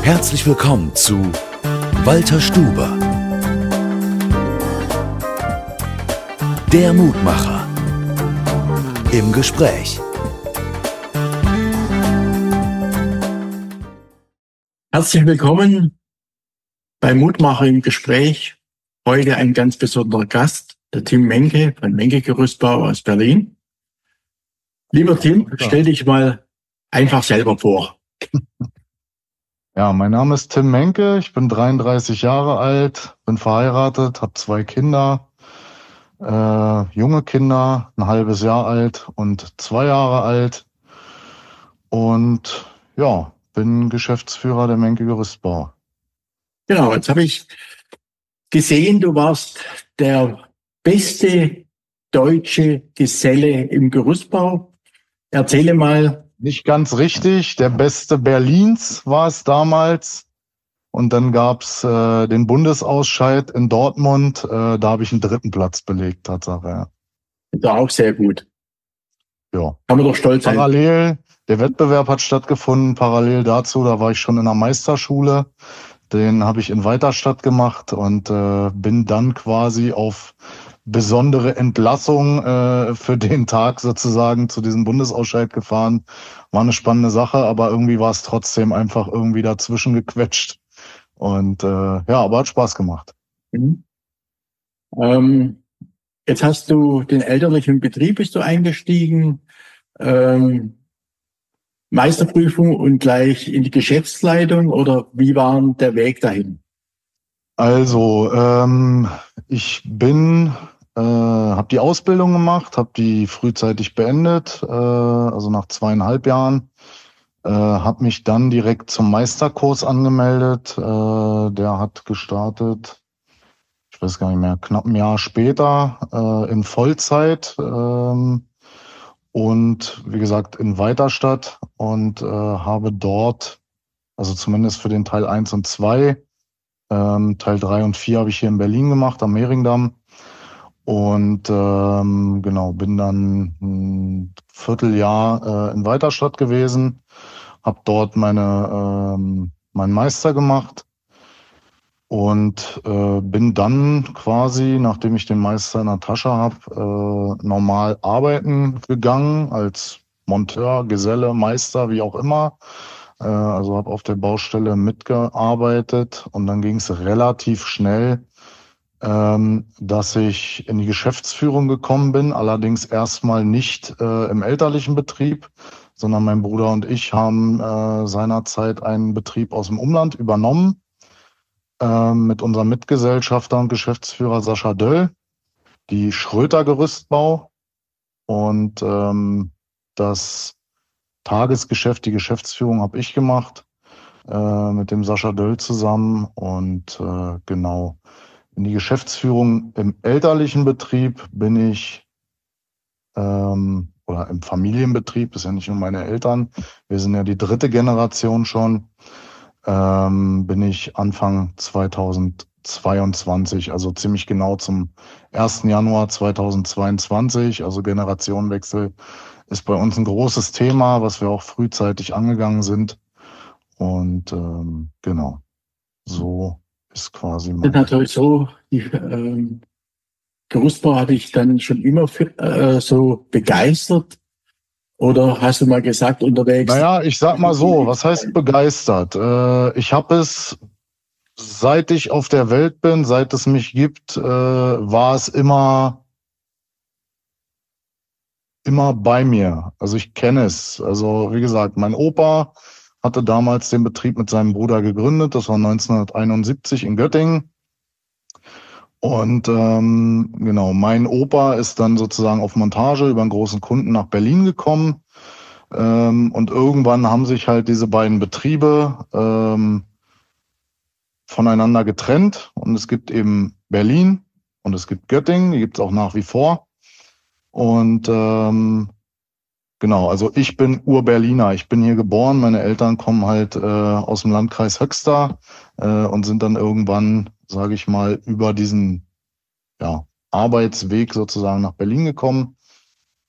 Herzlich willkommen zu Walter Stuber, der Mutmacher, im Gespräch. Herzlich willkommen bei Mutmacher im Gespräch. Heute ein ganz besonderer Gast, der Tim Menke von Menke Gerüstbau aus Berlin. Lieber Tim, stell dich mal einfach selber vor. Ja, mein Name ist Tim Menke, ich bin 33 Jahre alt, bin verheiratet, habe 2 Kinder, junge Kinder, ein halbes Jahr alt und 2 Jahre alt und ja, bin Geschäftsführer der Menke Gerüstbau. Genau, jetzt habe ich gesehen, du warst der beste deutsche Geselle im Gerüstbau. Erzähle mal. Nicht ganz richtig, der beste Berlins war es damals. Und dann gab's den Bundesausscheid in Dortmund. Da habe ich einen 3. Platz belegt, Tatsache. Ja. Das war auch sehr gut. Ja. Kann man doch stolz sein. Parallel, der Wettbewerb hat stattgefunden. Parallel dazu, da war ich schon in der Meisterschule. Den habe ich in Weiterstadt gemacht und bin dann quasi auf besondere Entlassung für den Tag sozusagen zu diesem Bundesausscheid gefahren. War eine spannende Sache, aber irgendwie war es trotzdem einfach irgendwie dazwischen gequetscht. Und ja, aber hat Spaß gemacht. Mhm. Jetzt hast du den elterlichen Betrieb, bist du eingestiegen, Meisterprüfung und gleich in die Geschäftsleitung, oder wie war der Weg dahin? Also ich habe die Ausbildung gemacht, habe die frühzeitig beendet, also nach 2,5 Jahren. Habe mich dann direkt zum Meisterkurs angemeldet. Der hat gestartet, ich weiß gar nicht mehr, knapp ein Jahr später in Vollzeit und wie gesagt in Weiterstadt und habe dort, also zumindest für den Teil 1 und 2, Teil 3 und 4 habe ich hier in Berlin gemacht, am Mehringdamm. Und genau, bin dann ein Vierteljahr in Weiterstadt gewesen, habe dort meinen Meister gemacht und bin dann quasi, nachdem ich den Meister in der Tasche habe, normal arbeiten gegangen als Monteur, Geselle, Meister, wie auch immer. Also habe auf der Baustelle mitgearbeitet und dann ging es relativ schnell, dass ich in die Geschäftsführung gekommen bin, allerdings erstmal nicht im elterlichen Betrieb, sondern mein Bruder und ich haben seinerzeit einen Betrieb aus dem Umland übernommen mit unserem Mitgesellschafter und Geschäftsführer Sascha Döll, die Schröter Gerüstbau, und das Tagesgeschäft, die Geschäftsführung habe ich gemacht mit dem Sascha Döll zusammen und genau. In die Geschäftsführung im elterlichen Betrieb bin ich, oder im Familienbetrieb, ist ja nicht nur meine Eltern, wir sind ja die 3. Generation schon, bin ich Anfang 2022, also ziemlich genau zum 1. Januar 2022, also Generationenwechsel ist bei uns ein großes Thema, was wir auch frühzeitig angegangen sind. Und genau, so ist quasi Das ist natürlich so, die Gerüstbau hatte ich dann schon immer so begeistert, oder hast du mal gesagt unterwegs? Naja, ich sag mal so, was heißt begeistert? Ich habe es, seit ich auf der Welt bin, seit es mich gibt, war es immer bei mir. Also ich kenne es. Also wie gesagt, mein Opa hatte damals den Betrieb mit seinem Bruder gegründet. Das war 1971 in Göttingen. Und genau, mein Opa ist dann sozusagen auf Montage über einen großen Kunden nach Berlin gekommen. Und irgendwann haben sich halt diese beiden Betriebe voneinander getrennt. Und es gibt eben Berlin und es gibt Göttingen, die gibt es auch nach wie vor. Und genau, also ich bin Ur-Berliner. Ich bin hier geboren. Meine Eltern kommen halt aus dem Landkreis Höxter und sind dann irgendwann, sage ich mal, über diesen Arbeitsweg sozusagen nach Berlin gekommen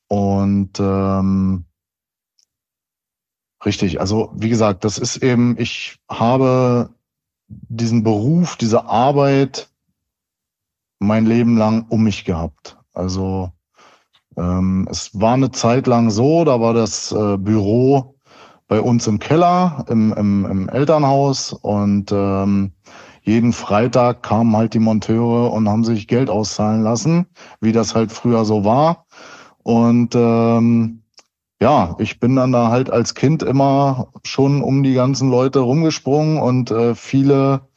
und Richtig. Also wie gesagt, das ist eben, ich habe diesen Beruf, diese Arbeit mein Leben lang um mich gehabt. Also es war eine Zeit lang so, da war das Büro bei uns im Keller, im Elternhaus und jeden Freitag kamen halt die Monteure und haben sich Geld auszahlen lassen, wie das halt früher so war. Und ja, ich bin dann da halt als Kind immer schon um die ganzen Leute rumgesprungen und viele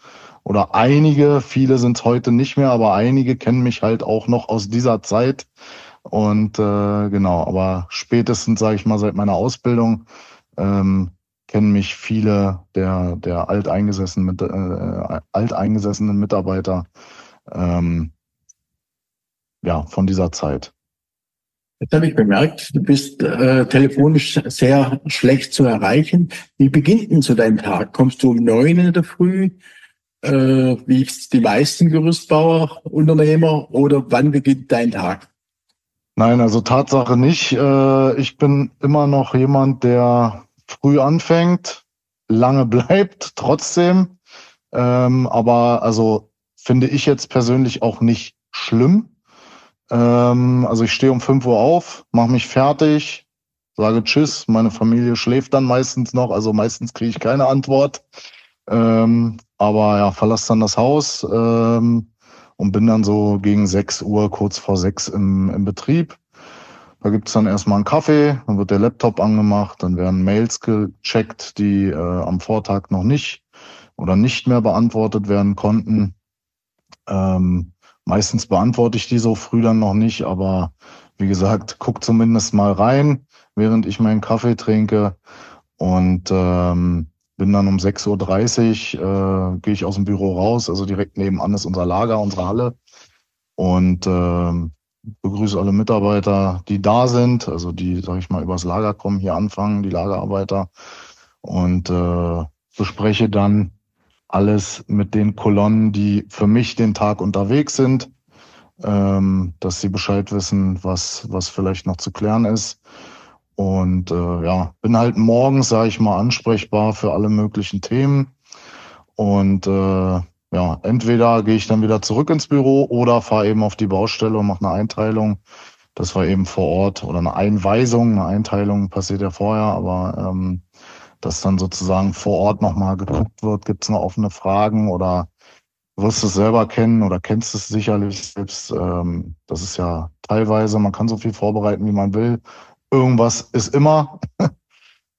oder einige, viele sind es heute nicht mehr, aber einige kennen mich halt auch noch aus dieser Zeit. Und genau, aber spätestens, sage ich mal, seit meiner Ausbildung kennen mich viele der alteingesessenen Mitarbeiter ja, von dieser Zeit. Jetzt habe ich bemerkt, du bist telefonisch sehr schlecht zu erreichen. Wie beginnt denn so dein Tag? Kommst du um 9 in der Früh, wie die meisten Gerüstbauerunternehmer, oder wann beginnt dein Tag? Nein, also Tatsache nicht. Ich bin immer noch jemand, der früh anfängt, lange bleibt trotzdem. Aber also finde ich jetzt persönlich auch nicht schlimm. Also ich stehe um 5 Uhr auf, mache mich fertig, sage Tschüss. Meine Familie schläft dann meistens noch, also meistens kriege ich keine Antwort. Aber ja, verlasse dann das Haus und bin dann so gegen 6 Uhr, kurz vor 6 im Betrieb. Da gibt's dann erstmal einen Kaffee, dann wird der Laptop angemacht, dann werden Mails gecheckt, die am Vortag noch nicht oder nicht mehr beantwortet werden konnten. Meistens beantworte ich die so früh dann noch nicht, aber wie gesagt, guck zumindest mal rein, während ich meinen Kaffee trinke und bin dann um 6:30 Uhr, gehe ich aus dem Büro raus, also direkt nebenan ist unser Lager, unsere Halle und begrüße alle Mitarbeiter, die da sind, also die, sag ich mal, übers Lager kommen, hier anfangen, die Lagerarbeiter und bespreche dann alles mit den Kolonnen, die für mich den Tag unterwegs sind, dass sie Bescheid wissen, was vielleicht noch zu klären ist. Und ja, bin halt morgens, sage ich mal, ansprechbar für alle möglichen Themen. Und ja, entweder gehe ich dann wieder zurück ins Büro oder fahre eben auf die Baustelle und mache eine Einteilung. Das war eben vor Ort oder eine Einweisung, eine Einteilung passiert ja vorher, aber dass dann sozusagen vor Ort nochmal geguckt wird, gibt es noch offene Fragen oder wirst du es selber kennen oder kennst es sicherlich selbst. Das ist ja teilweise, man kann so viel vorbereiten, wie man will. Irgendwas ist immer.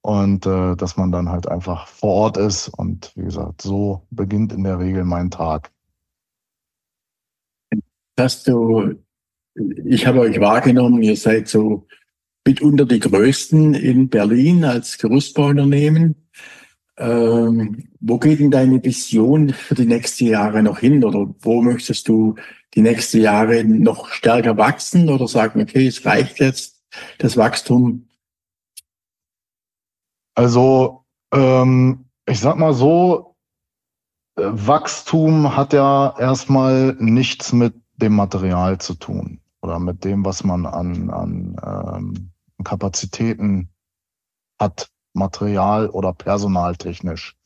Und dass man dann halt einfach vor Ort ist. Und wie gesagt, so beginnt in der Regel mein Tag. Ich habe euch wahrgenommen, ihr seid so mitunter die Größten in Berlin als Gerüstbauunternehmen. Wo geht denn deine Vision für die nächsten Jahre noch hin? Oder wo möchtest du die nächsten Jahre noch stärker wachsen oder sagen, okay, es reicht jetzt, das Wachstum? Also ich sag mal so, Wachstum hat ja erstmal nichts mit dem Material zu tun oder mit dem, was man an Kapazitäten hat, Material- oder personaltechnisch.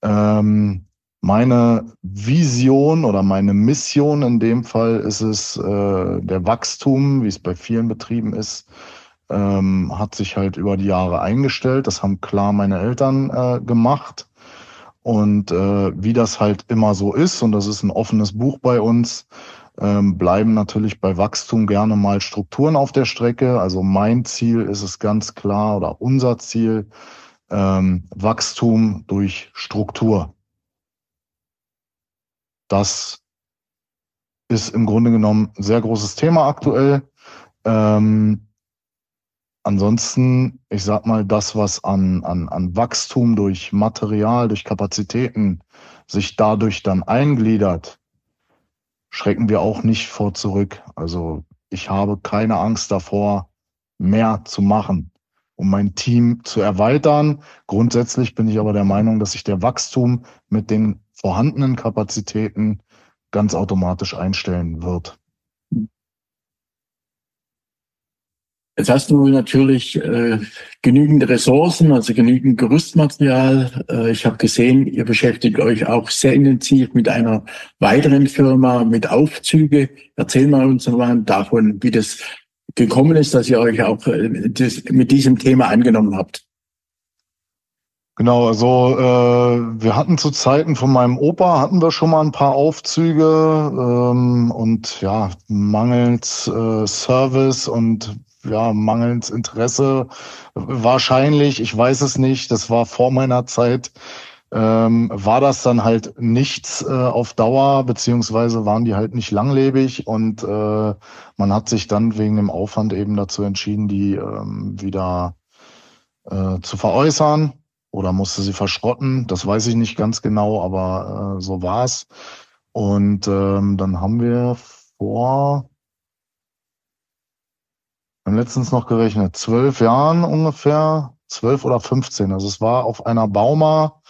Meine Vision oder meine Mission in dem Fall ist es, der Wachstum, wie es bei vielen Betrieben ist, hat sich halt über die Jahre eingestellt. Das haben klar meine Eltern gemacht. Und wie das halt immer so ist, und das ist ein offenes Buch bei uns, bleiben natürlich bei Wachstum gerne mal Strukturen auf der Strecke. Also mein Ziel ist es ganz klar oder unser Ziel, Wachstum durch Struktur. Das ist im Grunde genommen ein sehr großes Thema aktuell. Ansonsten, ich sag mal, das, was an Wachstum durch Material, durch Kapazitäten sich dadurch dann eingliedert, schrecken wir auch nicht vor zurück. Also ich habe keine Angst davor, mehr zu machen, um mein Team zu erweitern. Grundsätzlich bin ich aber der Meinung, dass sich der Wachstum mit den vorhandenen Kapazitäten ganz automatisch einstellen wird. Jetzt hast du natürlich genügend Ressourcen, also genügend Gerüstmaterial. Ich habe gesehen, ihr beschäftigt euch auch sehr intensiv mit einer weiteren Firma, mit Aufzüge. Erzähl mal uns mal davon, wie das gekommen ist, dass ihr euch auch mit diesem Thema angenommen habt. Genau, also wir hatten zu Zeiten von meinem Opa, hatten wir schon mal ein paar Aufzüge und ja, mangels Service und ja, mangels Interesse wahrscheinlich, ich weiß es nicht, das war vor meiner Zeit, war das dann halt nichts auf Dauer, beziehungsweise waren die halt nicht langlebig und man hat sich dann wegen dem Aufwand eben dazu entschieden, die wieder zu veräußern oder musste sie verschrotten. Das weiß ich nicht ganz genau, aber so war's. Und dann haben wir letztens noch gerechnet, 12 Jahren ungefähr, 12 oder 15. Also es war auf einer Bauma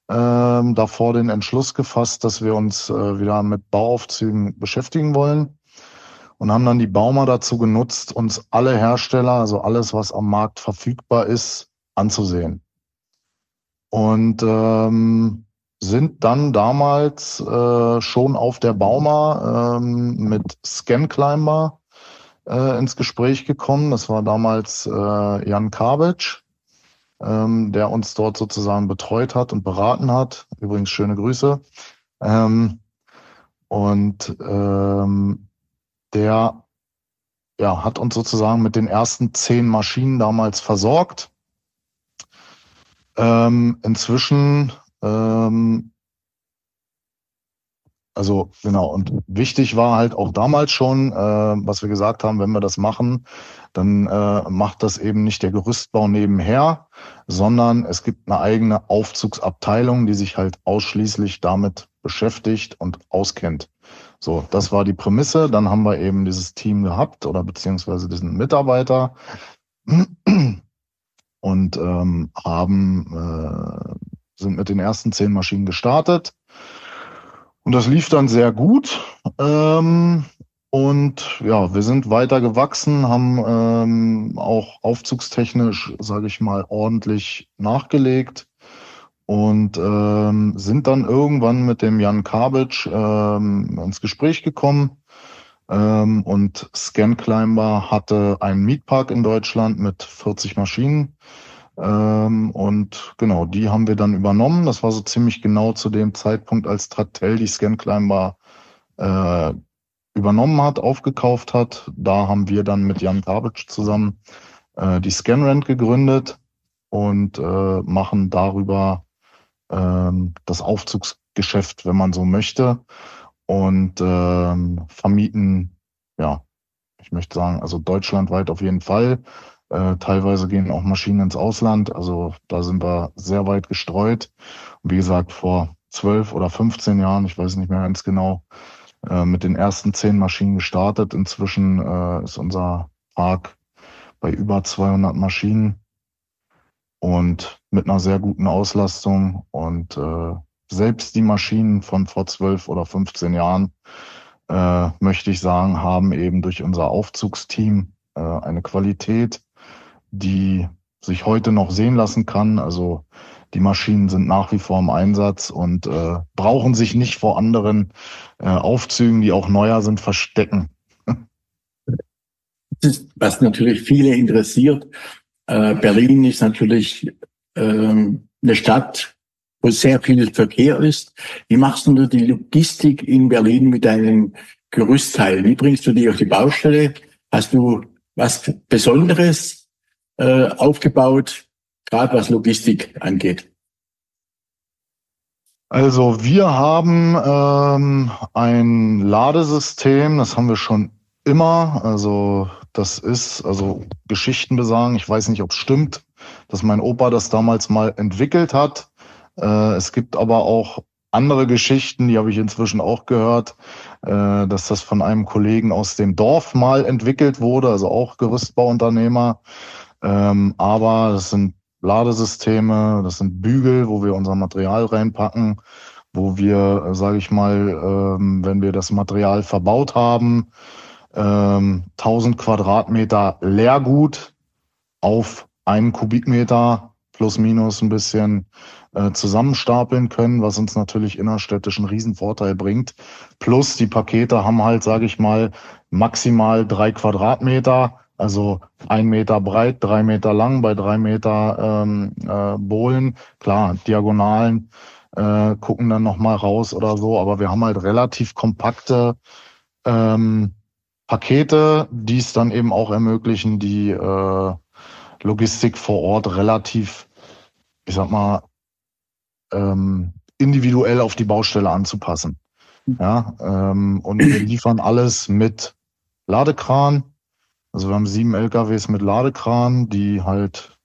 davor den Entschluss gefasst, dass wir uns wieder mit Bauaufzügen beschäftigen wollen und haben dann die Bauma dazu genutzt, uns alle Hersteller, also alles, was am Markt verfügbar ist, anzusehen. Und sind dann damals schon auf der Bauma mit Scanclimber ins Gespräch gekommen. Das war damals Jan Kabitsch, der uns dort sozusagen betreut hat und beraten hat. Übrigens schöne Grüße. Der ja, hat uns sozusagen mit den ersten 10 Maschinen damals versorgt. Inzwischen, also genau, und wichtig war halt auch damals schon, was wir gesagt haben, wenn wir das machen, dann macht das eben nicht der Gerüstbau nebenher, sondern es gibt eine eigene Aufzugsabteilung, die sich halt ausschließlich damit beschäftigt und auskennt. So, das war die Prämisse. Dann haben wir eben dieses Team gehabt oder beziehungsweise diesen Mitarbeiter. Und sind mit den ersten 10 Maschinen gestartet. Und das lief dann sehr gut. Und ja, wir sind weiter gewachsen, haben auch aufzugstechnisch, sage ich mal, ordentlich nachgelegt und sind dann irgendwann mit dem Jan Kabitsch ins Gespräch gekommen. Und Scanclimber hatte einen Mietpark in Deutschland mit 40 Maschinen. Und genau, die haben wir dann übernommen. Das war so ziemlich genau zu dem Zeitpunkt, als Tractel die Scanclimber übernommen hat, aufgekauft hat. Da haben wir dann mit Jan Kabitsch zusammen die Scanrent gegründet und machen darüber das Aufzugsgeschäft, wenn man so möchte. Und vermieten, ja, ich möchte sagen, also deutschlandweit auf jeden Fall. Teilweise gehen auch Maschinen ins Ausland, also da sind wir sehr weit gestreut. Und wie gesagt, vor 12 oder 15 Jahren, ich weiß nicht mehr ganz genau, mit den ersten 10 Maschinen gestartet. Inzwischen ist unser Park bei über 200 Maschinen und mit einer sehr guten Auslastung und selbst die Maschinen von vor 12 oder 15 Jahren, möchte ich sagen, haben eben durch unser Aufzugsteam eine Qualität, die sich heute noch sehen lassen kann. Also die Maschinen sind nach wie vor im Einsatz und brauchen sich nicht vor anderen Aufzügen, die auch neuer sind, verstecken. Das ist, was natürlich viele interessiert. Berlin ist natürlich eine Stadt, wo sehr viel Verkehr ist. Wie machst du die Logistik in Berlin mit deinen Gerüstteilen? Wie bringst du die auf die Baustelle? Hast du was Besonderes aufgebaut, gerade was Logistik angeht? Also wir haben ein Ladesystem, das haben wir schon immer. Also das ist, also Geschichten besagen, ich weiß nicht, ob es stimmt, dass mein Opa das damals mal entwickelt hat. Es gibt aber auch andere Geschichten, die habe ich inzwischen auch gehört, dass das von einem Kollegen aus dem Dorf mal entwickelt wurde, also auch Gerüstbauunternehmer. Aber das sind Ladesysteme, das sind Bügel, wo wir unser Material reinpacken, wo wir, sage ich mal, wenn wir das Material verbaut haben, 1000 Quadratmeter Leergut auf einen Kubikmeter plus minus ein bisschen zusammenstapeln können, was uns natürlich innerstädtisch einen riesen Vorteil bringt. Plus die Pakete haben halt, sage ich mal, maximal 3 Quadratmeter, also 1 Meter breit, 3 Meter lang, bei 3 Meter Bohlen. Klar, Diagonalen gucken dann nochmal raus oder so, aber wir haben halt relativ kompakte Pakete, die es dann eben auch ermöglichen, die Logistik vor Ort relativ, ich sag mal, individuell auf die Baustelle anzupassen. Ja, und wir liefern alles mit Ladekran. Also wir haben 7 LKWs mit Ladekran, die halt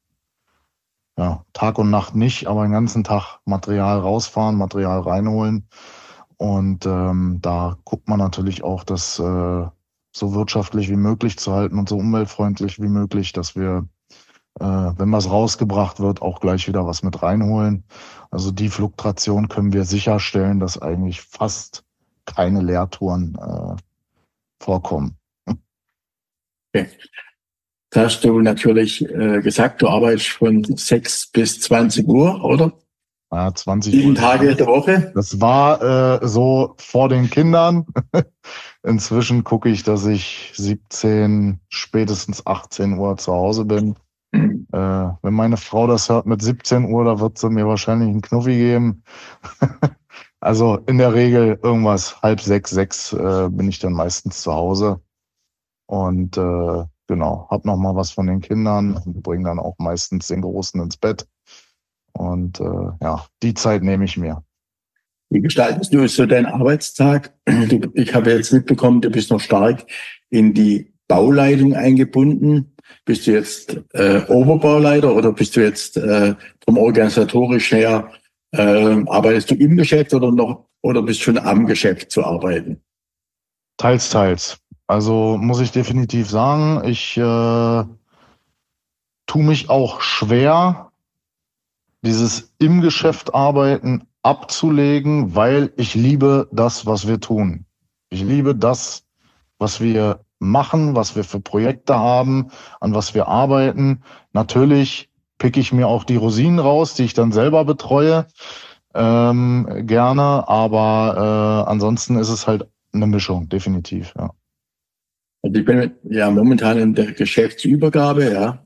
Tag und Nacht nicht, aber den ganzen Tag Material rausfahren, Material reinholen. Und da guckt man natürlich auch, das so wirtschaftlich wie möglich zu halten und so umweltfreundlich wie möglich, dass wir, wenn was rausgebracht wird, auch gleich wieder was mit reinholen. Also die Fluktuation können wir sicherstellen, dass eigentlich fast keine Leertouren vorkommen. Okay. Da hast du natürlich gesagt, du arbeitest von 6 bis 20 Uhr, oder? Ja, 20 7 Uhr. Tage der Woche? Das war so vor den Kindern. Inzwischen gucke ich, dass ich 17, spätestens 18 Uhr zu Hause bin. Wenn meine Frau das hört mit 17 Uhr, da wird sie mir wahrscheinlich einen Knuffi geben. Also in der Regel irgendwas 5:30, 6 bin ich dann meistens zu Hause. Und genau, hab noch mal was von den Kindern und bringe dann auch meistens den Großen ins Bett. Und die Zeit nehme ich mir. Wie gestaltest du so deinen Arbeitstag? Ich habe jetzt mitbekommen, du bist noch stark in die Bauleitung eingebunden. Bist du jetzt Oberbauleiter oder bist du jetzt vom organisatorisch her, arbeitest du im Geschäft oder bist schon am Geschäft zu arbeiten? Teils, teils. Also muss ich definitiv sagen, ich tue mich auch schwer, dieses im Geschäft arbeiten abzulegen, weil ich liebe das, was wir tun. Ich liebe das, was wir machen, was wir für Projekte haben, an was wir arbeiten. Natürlich picke ich mir auch die Rosinen raus, die ich dann selber betreue, gerne, aber ansonsten ist es halt eine Mischung, definitiv, ja. Also ich bin ja momentan in der Geschäftsübergabe, ja.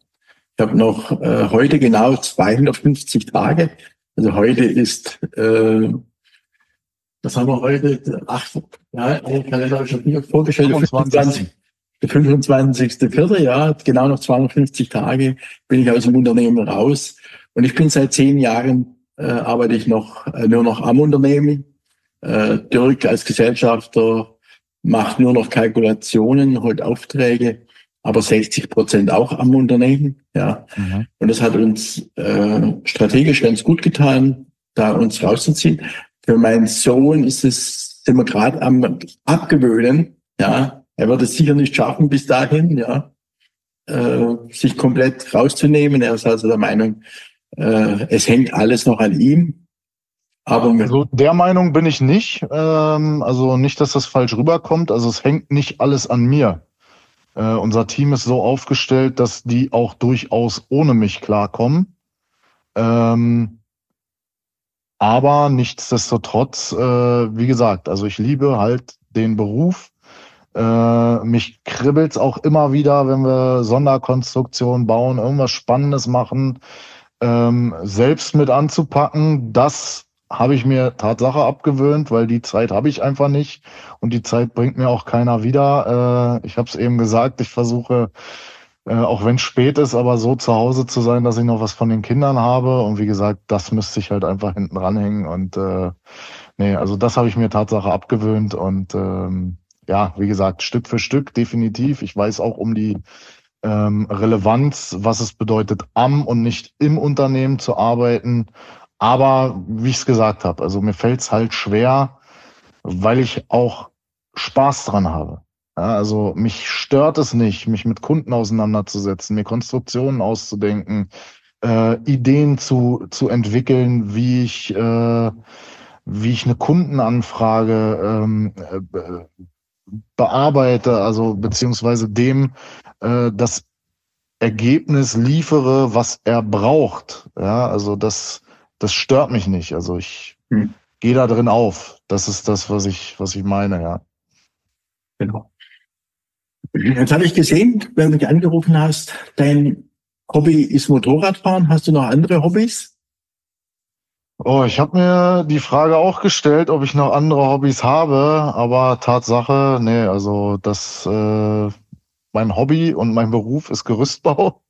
Ich habe noch heute genau 250 Tage. Also heute ist, was haben wir heute? Den Kalender habe ich schon nicht vorgestellt. 25. Der 25.04., ja, genau noch 250 Tage bin ich aus dem Unternehmen raus. Und ich bin seit 10 Jahren, arbeite ich nur noch am Unternehmen. Dirk als Gesellschafter macht nur noch Kalkulationen, holt Aufträge, aber 60% auch am Unternehmen, ja. Mhm. Und das hat uns strategisch ganz gut getan, da uns rauszuziehen. Für meinen Sohn sind wir gerade am Abgewöhnen, ja. Er wird es sicher nicht schaffen bis dahin, ja, sich komplett rauszunehmen. Er ist also der Meinung, es hängt alles noch an ihm. Aber also der Meinung bin ich nicht. Also nicht, dass das falsch rüberkommt. Also es hängt nicht alles an mir. Unser Team ist so aufgestellt, dass die auch durchaus ohne mich klarkommen. Aber nichtsdestotrotz, wie gesagt, also ich liebe halt den Beruf. Mich kribbelt's auch immer wieder, wenn wir Sonderkonstruktionen bauen, irgendwas Spannendes machen, selbst mit anzupacken. Das habe ich mir Tatsache abgewöhnt, weil die Zeit habe ich einfach nicht und die Zeit bringt mir auch keiner wieder. Ich habe es eben gesagt, ich versuche, auch wenn es spät ist, aber so zu Hause zu sein, dass ich noch was von den Kindern habe. Und wie gesagt, das müsste ich halt einfach hinten ranhängen. Und also das habe ich mir Tatsache abgewöhnt und wie gesagt, Stück für Stück definitiv. Ich weiß auch um die Relevanz, was es bedeutet, am und nicht im Unternehmen zu arbeiten. Aber wie ich es gesagt habe, also mir fällt es halt schwer, weil ich auch Spaß dran habe. Ja, also mich stört es nicht, mich mit Kunden auseinanderzusetzen, mir Konstruktionen auszudenken, Ideen zu entwickeln, wie ich eine Kundenanfrage bearbeite, also beziehungsweise dem das Ergebnis liefere, was er braucht. Ja, also das stört mich nicht. Also ich Hm, gehe da drin auf. Das ist das, was ich meine, ja. genau. Jetzt habe ich gesehen, wenn du mich angerufen hast, dein Hobby ist Motorradfahren. Hast du noch andere Hobbys? Oh, ich habe mir die Frage auch gestellt, ob ich noch andere Hobbys habe, aber Tatsache, nee, also mein Hobby und mein Beruf ist Gerüstbau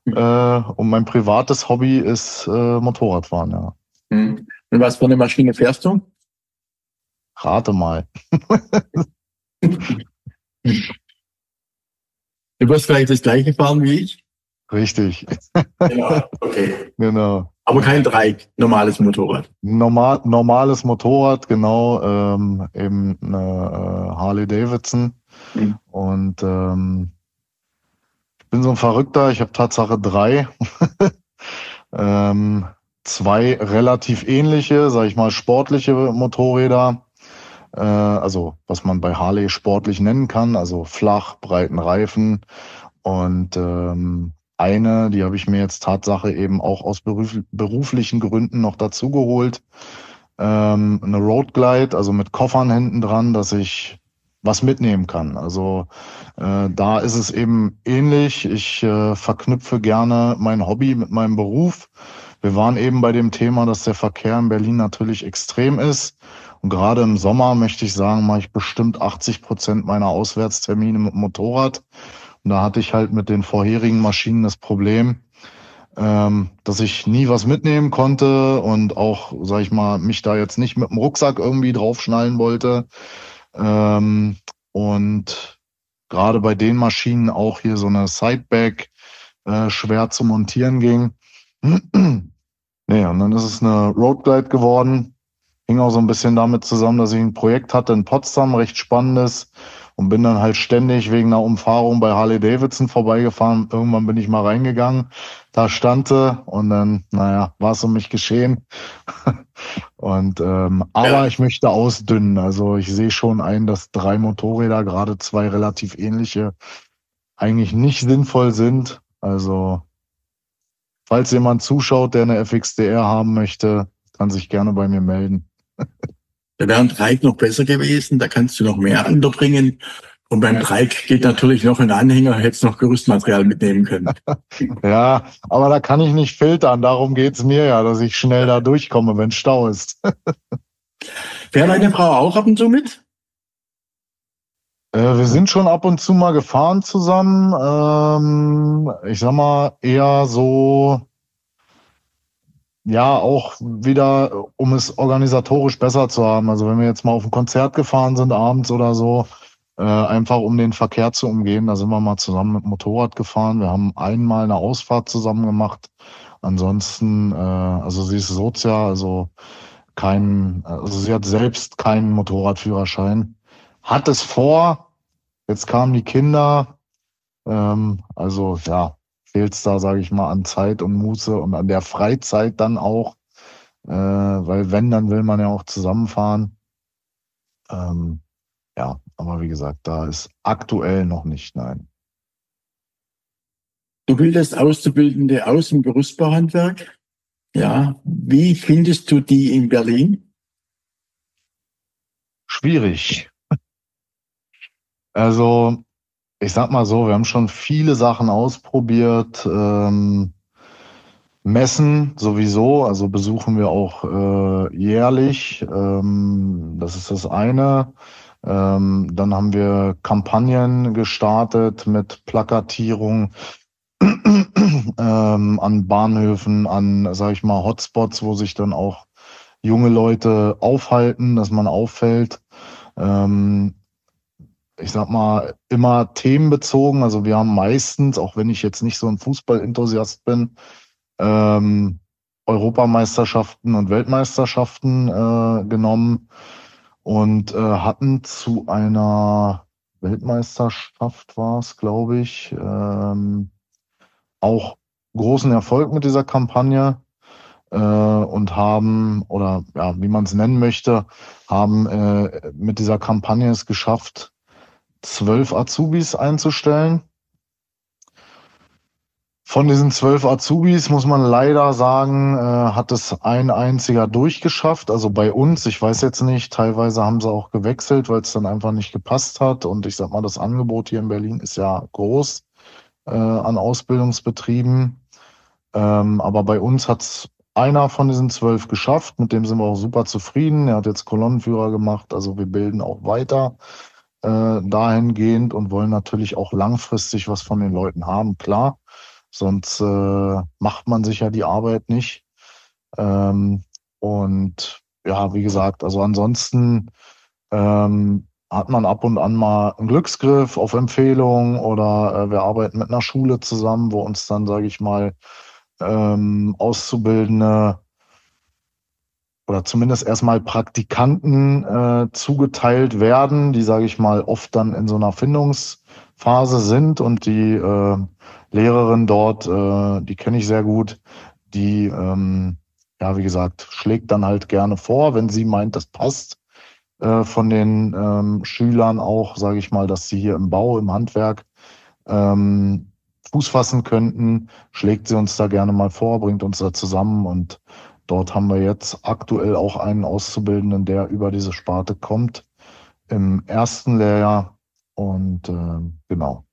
und mein privates Hobby ist Motorradfahren, ja. Hm. Und was für eine Maschine fährst du? Rate mal. Du wirst vielleicht das gleiche fahren wie ich? Richtig, Genau, okay. genau. Aber kein Dreieck, normales Motorrad. Normales Motorrad, genau, eben eine Harley Davidson. Hm. Und ich bin so ein Verrückter, ich habe Tatsache 3. ähm, 2 relativ ähnliche, sage ich mal, sportliche Motorräder. Also was man bei Harley sportlich nennen kann, also flach, breiten Reifen. Und eine, die habe ich mir jetzt Tatsache eben auch aus beruflichen Gründen noch dazu geholt. Eine Road Glide, also mit Koffern hinten dran, dass ich was mitnehmen kann. Also da ist es eben ähnlich. Ich verknüpfe gerne mein Hobby mit meinem Beruf. Wir waren eben bei dem Thema, dass der Verkehr in Berlin natürlich extrem ist. Und gerade im Sommer möchte ich sagen, mache ich bestimmt 80% meiner Auswärtstermine mit dem Motorrad. Und da hatte ich halt mit den vorherigen Maschinen das Problem, dass ich nie was mitnehmen konnte und auch, sag ich mal, mich da jetzt nicht mit dem Rucksack irgendwie draufschnallen wollte. Und gerade bei den Maschinen auch hier so eine Sideback schwer zu montieren ging. Nee, und dann ist es eine Road Glide geworden. Hing auch so ein bisschen damit zusammen, dass ich ein Projekt hatte in Potsdam, recht spannendes, und bin dann halt ständig wegen einer Umfahrung bei Harley Davidson vorbeigefahren. Irgendwann bin ich mal reingegangen, da stand sie und dann, naja, war es um mich geschehen. Und aber Ja. ich möchte ausdünnen. Also ich sehe schon ein, dass 3 Motorräder, gerade 2 relativ ähnliche, eigentlich nicht sinnvoll sind. Also falls jemand zuschaut, der eine FXDR haben möchte, kann sich gerne bei mir melden. Da wäre ein Dreieck noch besser gewesen, da kannst du noch mehr unterbringen. Und beim Dreieck geht natürlich noch ein Anhänger, hättest noch Gerüstmaterial mitnehmen können. Ja, aber da kann ich nicht filtern. Darum geht's mir ja, dass ich schnell da durchkomme, wenn Stau ist. Fährt deine Frau auch ab und zu mit? Wir sind schon ab und zu mal gefahren zusammen. Ich sag mal eher so, ja, auch wieder, um es organisatorisch besser zu haben. Also wenn wir jetzt mal auf ein Konzert gefahren sind abends oder so, einfach um den Verkehr zu umgehen, da sind wir mal zusammen mit dem Motorrad gefahren. Wir haben einmal eine Ausfahrt zusammen gemacht. Ansonsten, also sie ist Sozia, also also sie hat selbst keinen Motorradführerschein. Hat es vor, jetzt kamen die Kinder, also ja, fehlt es da, sage ich mal, an Zeit und Muße und an der Freizeit dann auch, weil wenn, dann will man ja auch zusammenfahren. Ähm, ja, aber wie gesagt, da ist aktuell noch nicht, nein. Du bildest Auszubildende aus im Gerüstbauhandwerk. Ja. Wie findest du die in Berlin? Schwierig. Also, ich sag mal so, wir haben schon viele Sachen ausprobiert. Messen sowieso, also besuchen wir auch jährlich. Das ist das eine. Dann haben wir Kampagnen gestartet mit Plakatierung an Bahnhöfen, an, sag ich mal, Hotspots, wo sich dann auch junge Leute aufhalten, dass man auffällt. Ähm, Ich sag mal, immer themenbezogen. Also wir haben meistens, auch wenn ich jetzt nicht so ein Fußballenthusiast bin, ähm, Europameisterschaften und Weltmeisterschaften genommen und hatten zu einer Weltmeisterschaft war es, glaube ich, auch großen Erfolg mit dieser Kampagne und haben, oder ja, wie man es nennen möchte, haben mit dieser Kampagne es geschafft, 12 Azubis einzustellen. Von diesen 12 Azubis muss man leider sagen, hat es ein einziger durchgeschafft. Also bei uns, ich weiß jetzt nicht, teilweise haben sie auch gewechselt, weil es dann einfach nicht gepasst hat. Und ich sag mal, das Angebot hier in Berlin ist ja groß an Ausbildungsbetrieben. Aber bei uns hat es einer von diesen 12 geschafft. Mit dem sind wir auch super zufrieden. Er hat jetzt Kolonnenführer gemacht. Also wir bilden auch weiter dahingehend und wollen natürlich auch langfristig was von den Leuten haben, klar. Sonst macht man sich ja die Arbeit nicht. Und ja, wie gesagt, also ansonsten hat man ab und an mal einen Glücksgriff auf Empfehlung oder wir arbeiten mit einer Schule zusammen, wo uns dann, sage ich mal, Auszubildende oder zumindest erstmal Praktikanten zugeteilt werden, die, sage ich mal, oft dann in so einer Findungsphase sind und die Lehrerin dort, die kenne ich sehr gut, die, ja, wie gesagt, schlägt dann halt gerne vor, wenn sie meint, das passt von den Schülern auch, sage ich mal, dass sie hier im Bau, im Handwerk Fuß fassen könnten, schlägt sie uns da gerne mal vor, bringt uns da zusammen und dort haben wir jetzt aktuell auch einen Auszubildenden, der über diese Sparte kommt, im ersten Lehrjahr und genau.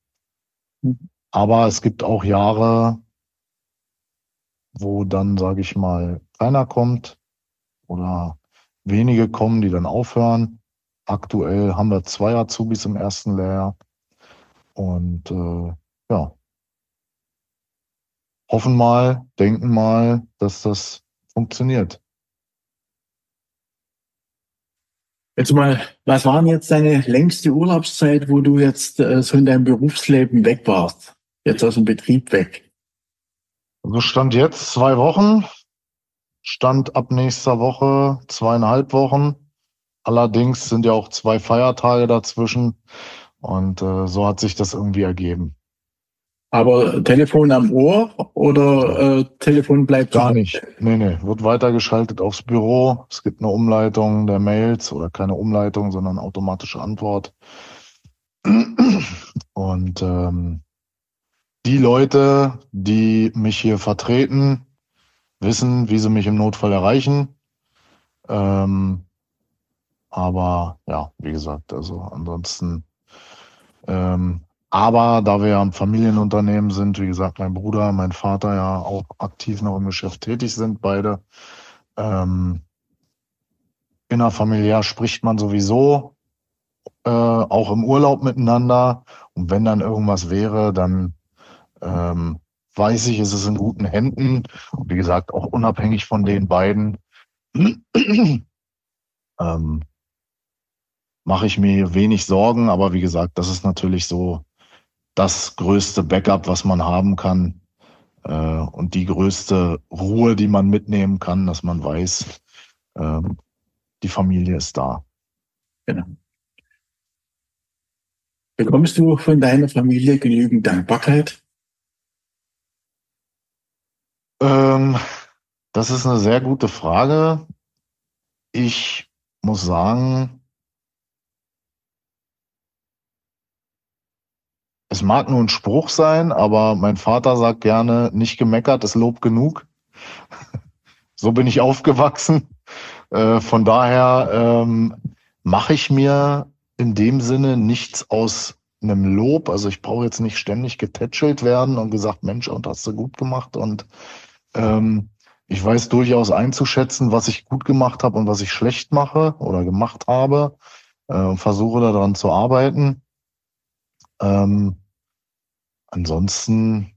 Aber es gibt auch Jahre, wo dann, sage ich mal, keiner kommt oder wenige kommen, die dann aufhören. Aktuell haben wir 2 Azubis im ersten Lehrjahr und ja, hoffen mal, denken mal, dass das funktioniert. Jetzt mal, was war denn jetzt deine längste Urlaubszeit, wo du jetzt so in deinem Berufsleben weg warst? Jetzt aus dem Betrieb weg. Also Stand jetzt 2 Wochen, Stand ab nächster Woche 2,5 Wochen. Allerdings sind ja auch 2 Feiertage dazwischen und so hat sich das irgendwie ergeben. Aber Telefon am Ohr oder Telefon bleibt Gar nicht. Nee, wird weitergeschaltet aufs Büro. Es gibt eine Umleitung der Mails oder keine Umleitung, sondern automatische Antwort. Und die Leute, die mich hier vertreten, wissen, wie sie mich im Notfall erreichen. Aber ja, wie gesagt, also ansonsten. Aber da wir ja ein Familienunternehmen sind, wie gesagt, mein Bruder, mein Vater ja auch aktiv noch im Geschäft tätig sind, beide. Innerfamiliär spricht man sowieso auch im Urlaub miteinander. Und wenn dann irgendwas wäre, dann weiß ich, ist es in guten Händen. Und wie gesagt, auch unabhängig von den beiden mache ich mir wenig Sorgen. Aber wie gesagt, das ist natürlich so das größte Backup, was man haben kann. Und die größte Ruhe, die man mitnehmen kann, dass man weiß, die Familie ist da. Genau. Bekommst du von deiner Familie genügend Dankbarkeit? Das ist eine sehr gute Frage. Ich muss sagen, es mag nur ein Spruch sein, aber mein Vater sagt gerne, nicht gemeckert ist Lob genug. So bin ich aufgewachsen. Von daher mache ich mir in dem Sinne nichts aus einem Lob. Also ich brauche jetzt nicht ständig getätschelt werden und gesagt, Mensch, und hast du gut gemacht. Und ich weiß durchaus einzuschätzen, was ich gut gemacht habe und was ich schlecht mache oder gemacht habe und versuche daran zu arbeiten. Ansonsten,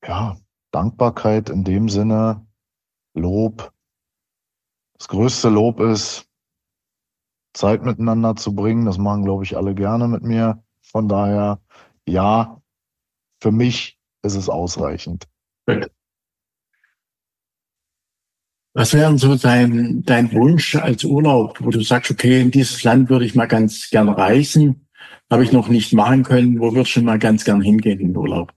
ja, Dankbarkeit in dem Sinne, Lob. Das größte Lob ist, Zeit miteinander zu bringen. Das machen, glaube ich, alle gerne mit mir. Von daher, ja, für mich ist es ausreichend. Gut. Was wäre so dein Wunsch als Urlaub, wo du sagst, okay, in dieses Land würde ich mal ganz gern reisen, habe ich noch nicht machen können, wo würdest du mal ganz gern hingehen in den Urlaub?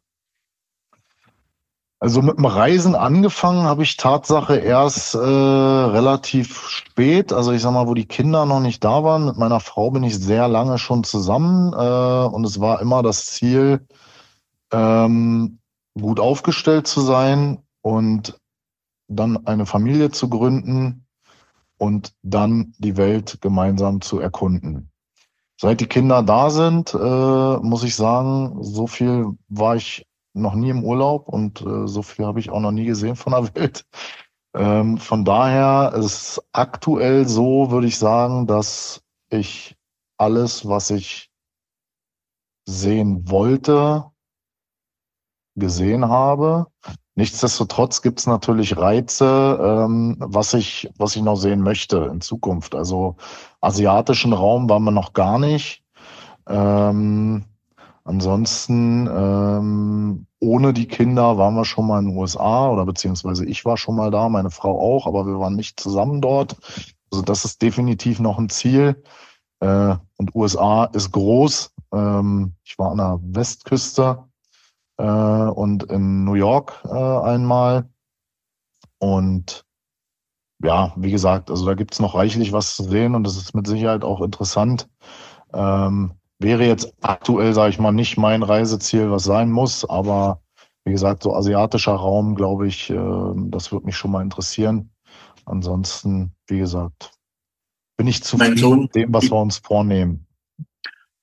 Also mit dem Reisen angefangen habe ich Tatsache erst relativ spät. Also ich sag mal, wo die Kinder noch nicht da waren. Mit meiner Frau bin ich sehr lange schon zusammen und es war immer das Ziel, ähm, gut aufgestellt zu sein und dann eine Familie zu gründen und dann die Welt gemeinsam zu erkunden. Seit die Kinder da sind, muss ich sagen, so viel war ich noch nie im Urlaub und so viel habe ich auch noch nie gesehen von der Welt. Von daher ist aktuell so, würde ich sagen, dass ich alles, was ich sehen wollte, gesehen habe. Nichtsdestotrotz gibt es natürlich Reize, was ich noch sehen möchte in Zukunft. Also asiatischen Raum waren wir noch gar nicht. Ähm, Ansonsten, ohne die Kinder waren wir schon mal in den USA oder beziehungsweise ich war schon mal da, meine Frau auch, aber wir waren nicht zusammen dort. Also das ist definitiv noch ein Ziel. Und USA ist groß. Ich war an der Westküste und in New York einmal. Und ja, wie gesagt, also da gibt's noch reichlich was zu sehen und das ist mit Sicherheit auch interessant. Wäre jetzt aktuell, sage ich mal, nicht mein Reiseziel, was sein muss, aber wie gesagt, so asiatischer Raum, glaube ich, das würde mich schon mal interessieren. Ansonsten, wie gesagt, bin ich Mein zufrieden Sohn, mit dem, was wir uns vornehmen.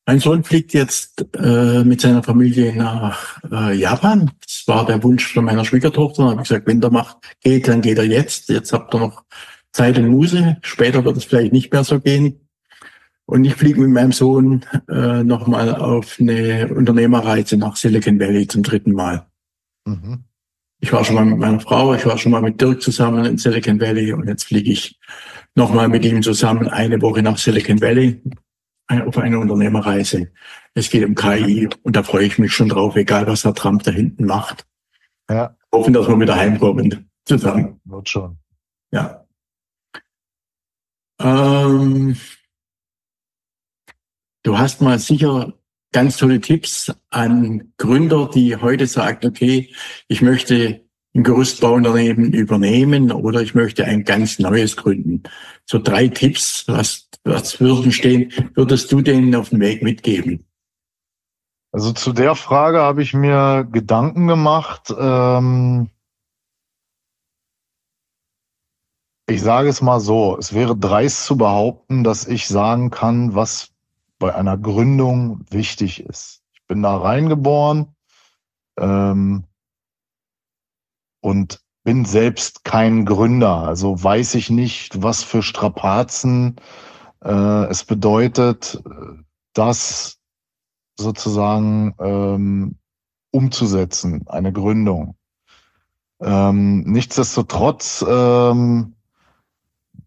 mein Sohn fliegt jetzt mit seiner Familie nach Japan. Das war der Wunsch von meiner Schwiegertochter. Da habe ich gesagt, wenn der geht, dann geht er jetzt. Jetzt habt ihr noch Zeit und Muße. Später wird es vielleicht nicht mehr so gehen. Und ich fliege mit meinem Sohn nochmal auf eine Unternehmerreise nach Silicon Valley zum 3. Mal. Mhm. Ich war schon mal mit meiner Frau, ich war schon mal mit Dirk zusammen in Silicon Valley und jetzt fliege ich nochmal mit ihm zusammen eine Woche nach Silicon Valley auf eine Unternehmerreise. Es geht um KI und da freue ich mich schon drauf, egal was der Trump da hinten macht. Ja, Hoffen, dass wir wieder heimkommen zusammen. wird schon. Ja. Du hast mal sicher ganz tolle Tipps an Gründer, die heute sagen, okay, ich möchte ein Gerüstbauunternehmen übernehmen oder ich möchte ein ganz neues gründen. So 3 Tipps, was würdest du denen auf den Weg mitgeben? Also zu der Frage habe ich mir Gedanken gemacht. Ich sage es mal so, es wäre dreist zu behaupten, dass ich sagen kann, was bei einer Gründung wichtig ist. Ich bin da reingeboren und bin selbst kein Gründer. Also weiß ich nicht, was für Strapazen es bedeutet, das sozusagen umzusetzen, eine Gründung. Nichtsdestotrotz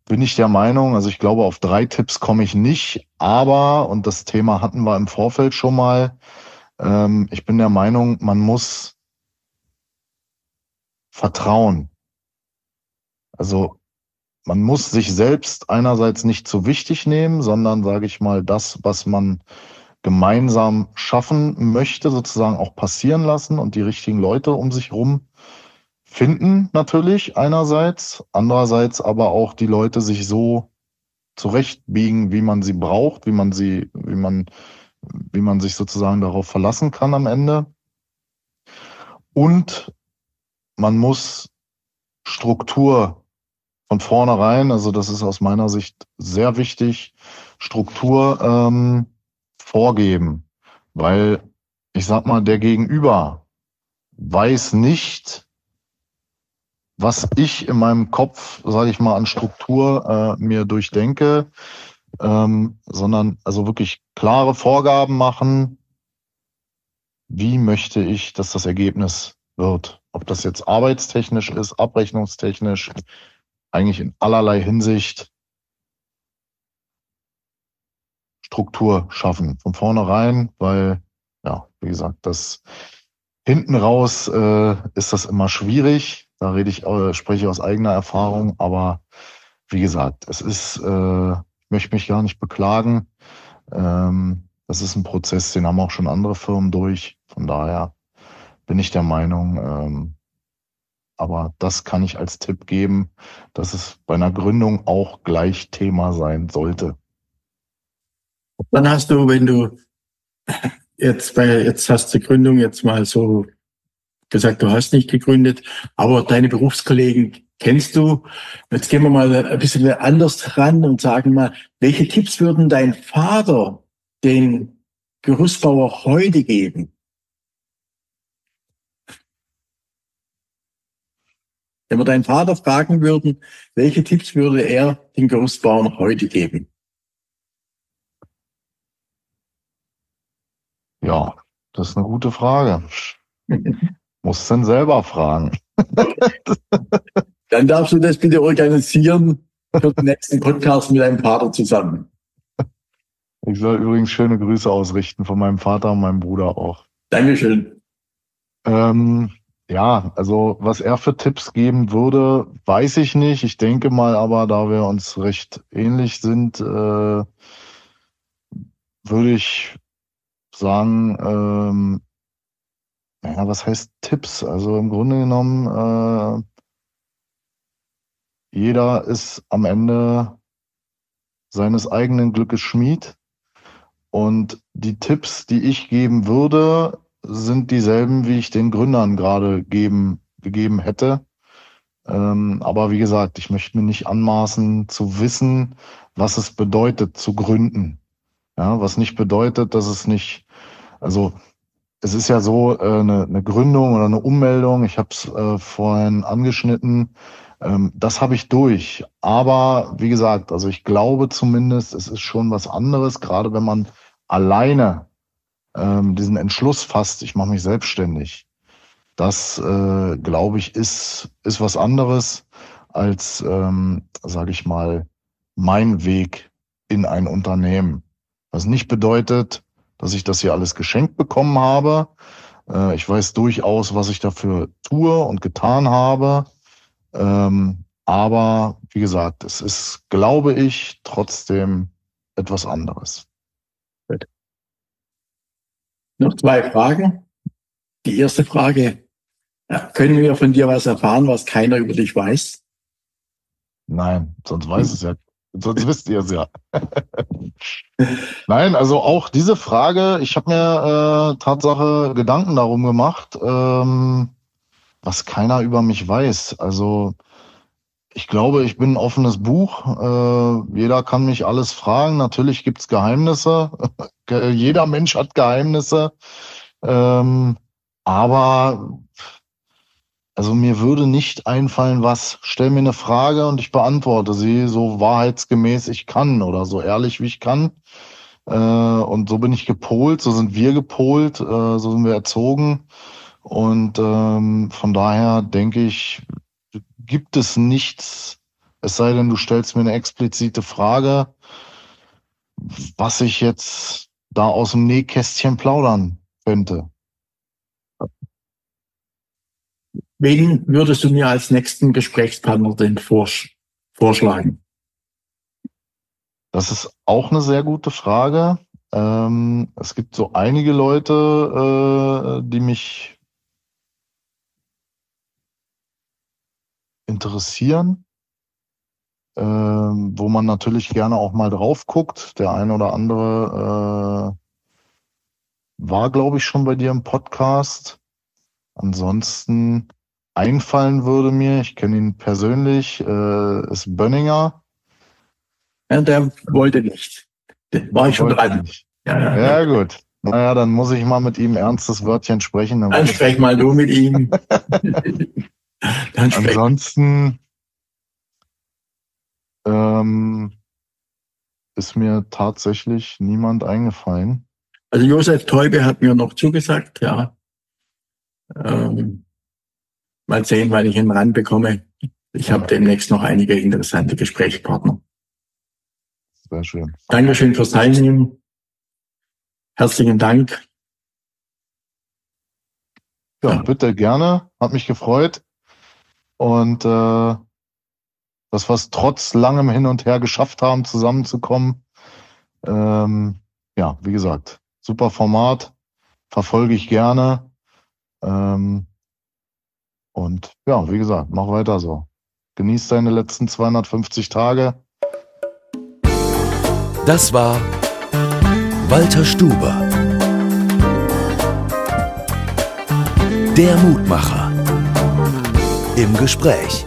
bin ich der Meinung, also ich glaube, auf 3 Tipps komme ich nicht, aber, und das Thema hatten wir im Vorfeld schon mal, ich bin der Meinung, man muss vertrauen. Also man muss sich selbst einerseits nicht zu wichtig nehmen, sondern, sage ich mal, das, was man gemeinsam schaffen möchte, sozusagen auch passieren lassen und die richtigen Leute um sich rum finden natürlich einerseits, andererseits aber auch die Leute sich so zurechtbiegen, wie man sie braucht, wie man sich sozusagen darauf verlassen kann am Ende. Und man muss Struktur von vornherein, also das ist aus meiner Sicht sehr wichtig, Struktur vorgeben, weil ich sag mal, der Gegenüber weiß nicht, was ich in meinem Kopf, sage ich mal, an Struktur mir durchdenke, sondern also wirklich klare Vorgaben machen, wie möchte ich, dass das Ergebnis wird. Ob das jetzt arbeitstechnisch ist, abrechnungstechnisch, eigentlich in allerlei Hinsicht Struktur schaffen von vornherein, weil, ja, wie gesagt, das hinten raus ist das immer schwierig. Da spreche ich aus eigener Erfahrung, aber wie gesagt, es ist, ich möchte mich gar nicht beklagen. Das ist ein Prozess, den haben auch schon andere Firmen durch. Von daher bin ich der Meinung, Aber das kann ich als Tipp geben, dass es bei einer Gründung auch gleich Thema sein sollte. Dann hast du, wenn du jetzt hast du Gründung jetzt mal so gesagt, du hast nicht gegründet, aber deine Berufskollegen kennst du. Jetzt gehen wir mal ein bisschen anders ran und sagen mal, welche Tipps würden dein Vater den Gerüstbauer heute geben? Wenn wir deinen Vater fragen würden, welche Tipps würde er den Gerüstbauern heute geben? Ja, das ist eine gute Frage. Muss denn selber fragen. Dann darfst du das bitte organisieren für den nächsten Podcast mit deinem Vater zusammen. Ich soll übrigens schöne Grüße ausrichten von meinem Vater und meinem Bruder auch. Dankeschön. Ja, also was er für Tipps geben würde, weiß ich nicht. Ich denke mal aber, da wir uns recht ähnlich sind, würde ich sagen, ja, was heißt Tipps? Also im Grunde genommen, jeder ist am Ende seines eigenen Glückes Schmied. Und die Tipps, die ich geben würde, sind dieselben, wie ich den Gründern gerade gegeben hätte. Aber wie gesagt, ich möchte mir nicht anmaßen zu wissen, was es bedeutet zu gründen. Ja, was nicht bedeutet, dass es nicht, also es ist ja so, eine Gründung oder eine Ummeldung, ich habe es vorhin angeschnitten, das habe ich durch. Aber wie gesagt, also ich glaube zumindest, es ist schon was anderes, gerade wenn man alleine diesen Entschluss fasst, ich mache mich selbstständig. Das, glaube ich, ist was anderes als, sage ich mal, mein Weg in ein Unternehmen. Was nicht bedeutet, dass ich das hier alles geschenkt bekommen habe. Ich weiß durchaus, was ich dafür tue und getan habe. Aber wie gesagt, es ist, glaube ich, trotzdem etwas anderes. Gut. Noch zwei Fragen. Die erste Frage, können wir von dir was erfahren, was keiner über dich weiß? Nein, sonst weiß es ja, sonst wisst ihr es ja. Nein, also auch diese Frage, ich habe mir Tatsache Gedanken darum gemacht, was keiner über mich weiß. Also ich glaube, ich bin ein offenes Buch. Jeder kann mich alles fragen. Natürlich gibt's Geheimnisse. Jeder Mensch hat Geheimnisse. Aber also mir würde nicht einfallen, was, stell mir eine Frage und ich beantworte sie so wahrheitsgemäß ich kann oder so ehrlich wie ich kann. Und so bin ich gepolt, so sind wir gepolt, so sind wir erzogen. Und von daher denke ich, gibt es nichts, es sei denn, du stellst mir eine explizite Frage, was ich jetzt da aus dem Nähkästchen plaudern könnte. Wen würdest du mir als nächsten Gesprächspartner denn vorschlagen? Das ist auch eine sehr gute Frage. Es gibt so einige Leute, die mich interessieren, wo man natürlich gerne auch mal drauf guckt. Der eine oder andere war, glaube ich, schon bei dir im Podcast. Ansonsten einfallen würde mir, ich kenne ihn persönlich, ist Bönninger. Ja, der wollte nicht. Der war ich schon dran. Ja, gut. Naja, dann muss ich mal mit ihm ernstes Wörtchen sprechen. Dann sprech mal du mit ihm. Ansonsten ist mir tatsächlich niemand eingefallen. Also Josef Teube hat mir noch zugesagt, ja. Mal sehen, wann ich ihn ranbekomme. Ich habe demnächst noch einige interessante Gesprächspartner. Sehr schön. Dankeschön fürs Teilnehmen. Herzlichen Dank. Ja, bitte gerne. Hat mich gefreut. Und dass wir es trotz langem Hin und Her geschafft haben, zusammenzukommen. Ja, wie gesagt, super Format. Verfolge ich gerne. Und Und ja, wie gesagt, mach weiter so. Genieß deine letzten 250 Tage. Das war Walter Stuber, der Mutmacher, im Gespräch.